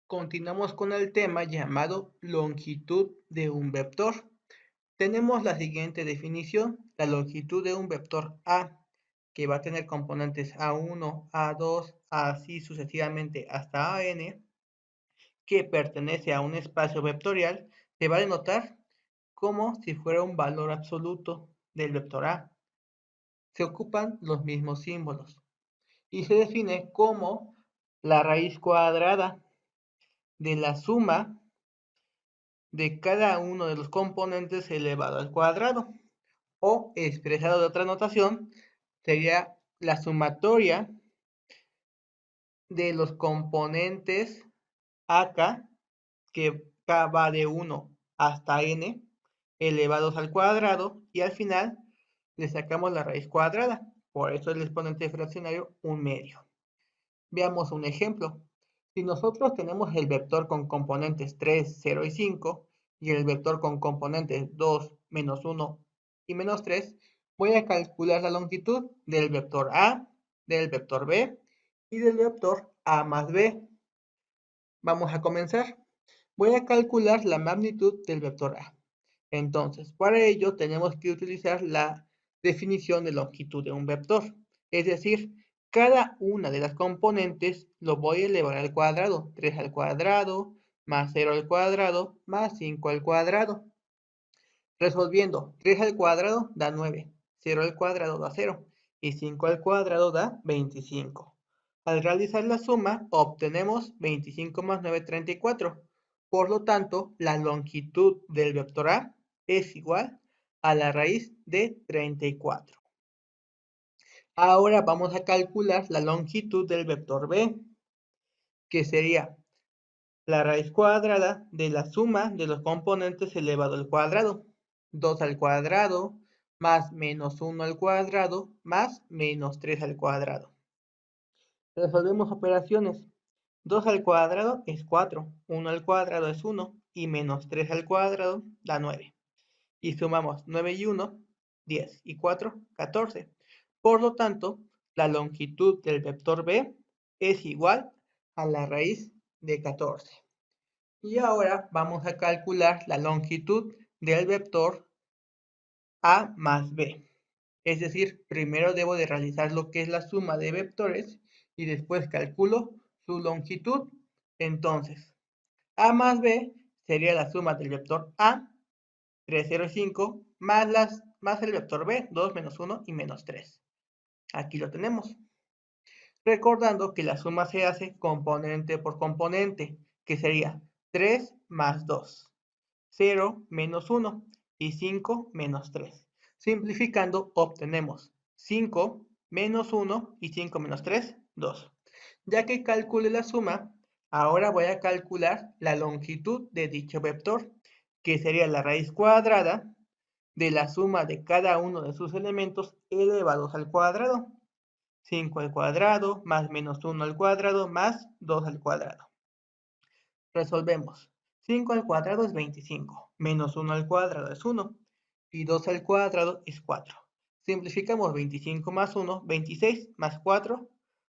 Continuamos con el tema llamado longitud de un vector. Tenemos la siguiente definición: la longitud de un vector A, que va a tener componentes A1, A2, así sucesivamente hasta AN, que pertenece a un espacio vectorial, se va a denotar como si fuera un valor absoluto del vector A. Se ocupan los mismos símbolos y se define como la raíz cuadrada de la suma de cada uno de los componentes elevado al cuadrado, o expresado de otra notación, sería la sumatoria de los componentes AK, que K va de 1 hasta n, elevados al cuadrado, y al final le sacamos la raíz cuadrada, por eso el exponente fraccionario 1/2. Veamos un ejemplo. Si nosotros tenemos el vector con componentes 3, 0 y 5, y el vector con componentes 2, menos 1 y menos 3, voy a calcular la longitud del vector A, del vector B y del vector A más B. Vamos a comenzar. Voy a calcular la magnitud del vector A. Entonces, para ello tenemos que utilizar la definición de longitud de un vector. Es decir, cada una de las componentes lo voy a elevar al cuadrado. 3 al cuadrado, más 0 al cuadrado, más 5 al cuadrado. Resolviendo, 3 al cuadrado da 9, 0 al cuadrado da 0 y 5 al cuadrado da 25. Al realizar la suma, obtenemos 25 más 9, 34. Por lo tanto, la longitud del vector A es igual a la raíz de 34. Ahora vamos a calcular la longitud del vector B, que sería la raíz cuadrada de la suma de los componentes elevado al cuadrado. 2 al cuadrado más menos 1 al cuadrado más menos 3 al cuadrado. Resolvemos operaciones. 2 al cuadrado es 4, 1 al cuadrado es 1 y menos 3 al cuadrado da 9. Y sumamos 9 y 1, 10 y 4, 14. Por lo tanto, la longitud del vector B es igual a la raíz de 14. Y ahora vamos a calcular la longitud del vector A más B. Es decir, primero debo de realizar lo que es la suma de vectores y después calculo su longitud. Entonces, A más B sería la suma del vector A, 3, 0 y 5, más el vector B, 2, menos 1 y menos 3. Aquí lo tenemos. Recordando que la suma se hace componente por componente, que sería 3 más 2. 0 menos 1 y 5 menos 3. Simplificando, obtenemos 5 menos 1 y 5 menos 3, 2. Ya que calcule la suma, ahora voy a calcular la longitud de dicho vector, que sería la raíz cuadrada de la suma de cada uno de sus elementos elevados al cuadrado. 5 al cuadrado más menos 1 al cuadrado más 2 al cuadrado. Resolvemos. 5 al cuadrado es 25, menos 1 al cuadrado es 1, y 2 al cuadrado es 4. Simplificamos 25 más 1, 26, más 4,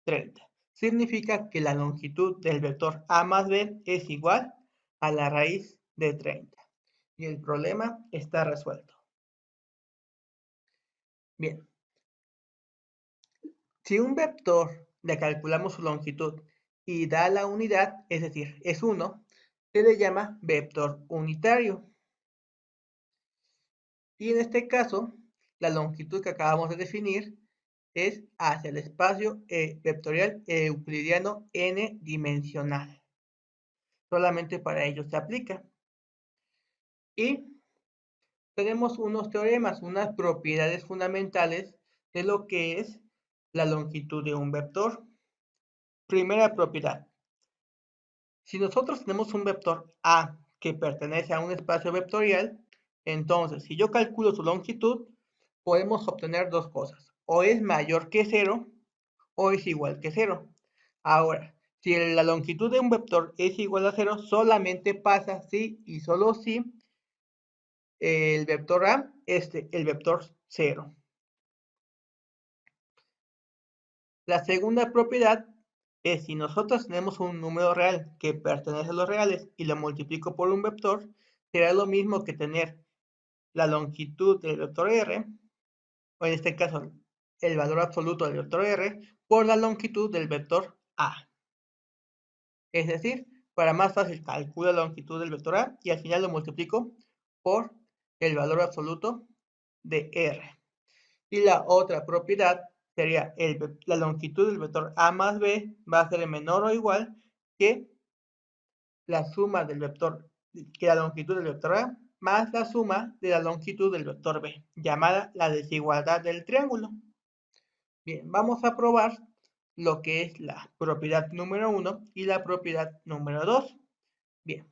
30. Significa que la longitud del vector A más B es igual a la raíz de 30. Y el problema está resuelto. Bien. Si un vector le calculamos su longitud y da la unidad, es decir, es 1, se le llama vector unitario. Y en este caso, la longitud que acabamos de definir es hacia el espacio vectorial euclidiano n-dimensional. Solamente para ello se aplica. Y tenemos unos teoremas, unas propiedades fundamentales de lo que es la longitud de un vector. Primera propiedad. Si nosotros tenemos un vector A que pertenece a un espacio vectorial, entonces si yo calculo su longitud, podemos obtener dos cosas. O es mayor que 0 o es igual que 0. Ahora, si la longitud de un vector es igual a 0, solamente pasa si y solo si el vector A es el vector 0. La segunda propiedad es si nosotros tenemos un número real que pertenece a los reales y lo multiplico por un vector, será lo mismo que tener la longitud del vector R, o en este caso el valor absoluto del vector R, por la longitud del vector A. Es decir, para más fácil calculo la longitud del vector A y al final lo multiplico por el valor absoluto de R. Y la otra propiedad sería la longitud del vector A más B va a ser menor o igual que la suma del vector, que la longitud del vector A más la suma de la longitud del vector B, llamada la desigualdad del triángulo. Bien, vamos a probar lo que es la propiedad número 1 y la propiedad número 2. Bien,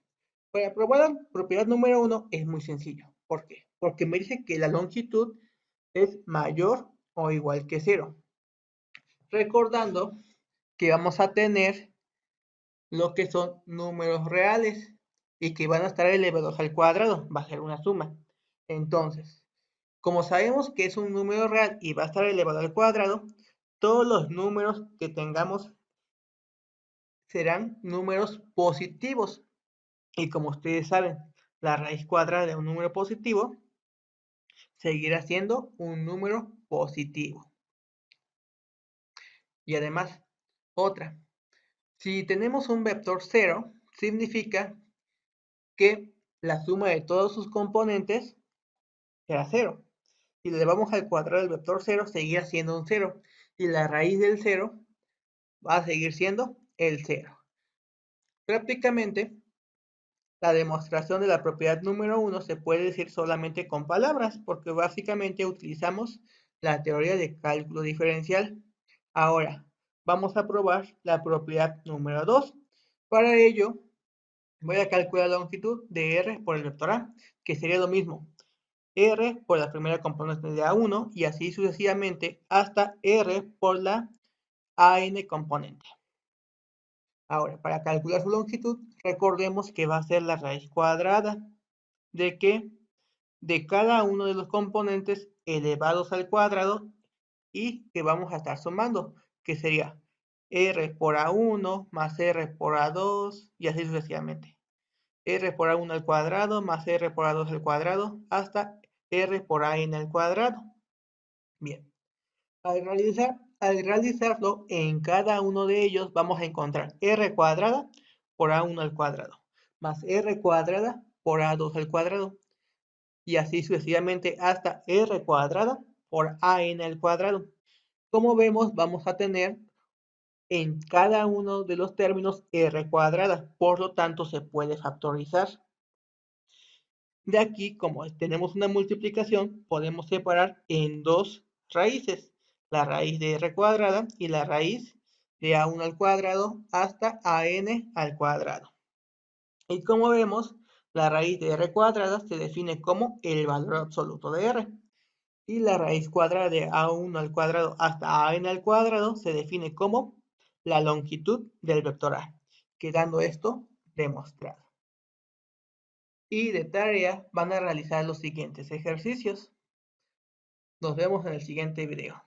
para probar la propiedad número 1 es muy sencillo. ¿Por qué? Porque me dice que la longitud es mayor o igual que 0. Recordando que vamos a tener lo que son números reales y que van a estar elevados al cuadrado, va a ser una suma. Entonces, como sabemos que es un número real y va a estar elevado al cuadrado, todos los números que tengamos serán números positivos. Y como ustedes saben, la raíz cuadrada de un número positivo seguirá siendo un número positivo. Y además, otra, si tenemos un vector 0, significa que la suma de todos sus componentes será 0. Si le elevamos al cuadrado del vector 0, seguirá siendo un 0. Y la raíz del 0 va a seguir siendo el 0. Prácticamente, la demostración de la propiedad número 1 se puede decir solamente con palabras, porque básicamente utilizamos la teoría de cálculo diferencial. Ahora, vamos a probar la propiedad número 2. Para ello, voy a calcular la longitud de R por el vector A, que sería lo mismo. R por la primera componente de A1 y así sucesivamente hasta R por la AN componente. Ahora, para calcular su longitud, recordemos que va a ser la raíz cuadrada de que de cada uno de los componentes elevados al cuadrado y que vamos a estar sumando, que sería R por A1 más R por A2 y así sucesivamente. R por A1 al cuadrado más R por A2 al cuadrado hasta R por AN al cuadrado. Bien, al realizarlo en cada uno de ellos vamos a encontrar R cuadrada por A1 al cuadrado más R cuadrada por A2 al cuadrado y así sucesivamente hasta R cuadrada por AN al cuadrado. Como vemos, vamos a tener en cada uno de los términos R cuadrada, por lo tanto se puede factorizar. De aquí, como tenemos una multiplicación, podemos separar en dos raíces, la raíz de R cuadrada y la raíz de A1 al cuadrado hasta AN al cuadrado. Y como vemos, la raíz de R cuadrada se define como el valor absoluto de R. Y la raíz cuadrada de A1 al cuadrado hasta AN al cuadrado se define como la longitud del vector A, quedando esto demostrado. Y de tarea van a realizar los siguientes ejercicios. Nos vemos en el siguiente video.